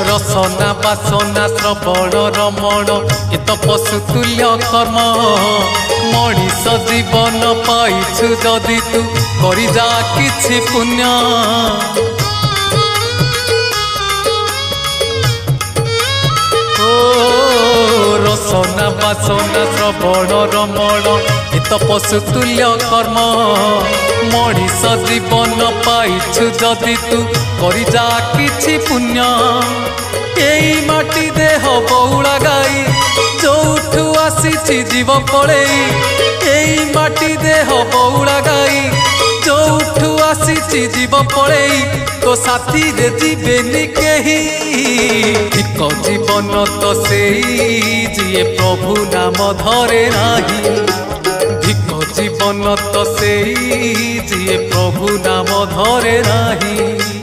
रसना बासना श्रवण रमण ए तो पशुतुल्य कर्म मनीष जीवन पाइछु जदि तू करि जा किछि पुण्य रसना बासना श्रवण रमण ए तो पशुतुल्य कर्म मनीष जीवन पाइछु जदि तू करि जा किछि पुण्य एई माटी देह बहुला गाई जोठू आसीछि जीव पळेई एई माटी देह बहुला गाई जोठू आसीछि जीव पळेई तो साथी रे जीवेनी केही एक जीवन तो सेई जिए प्रभु नाम धरे नाही धिक जीवन तो सेई जिए प्रभु नाम धरे नाही।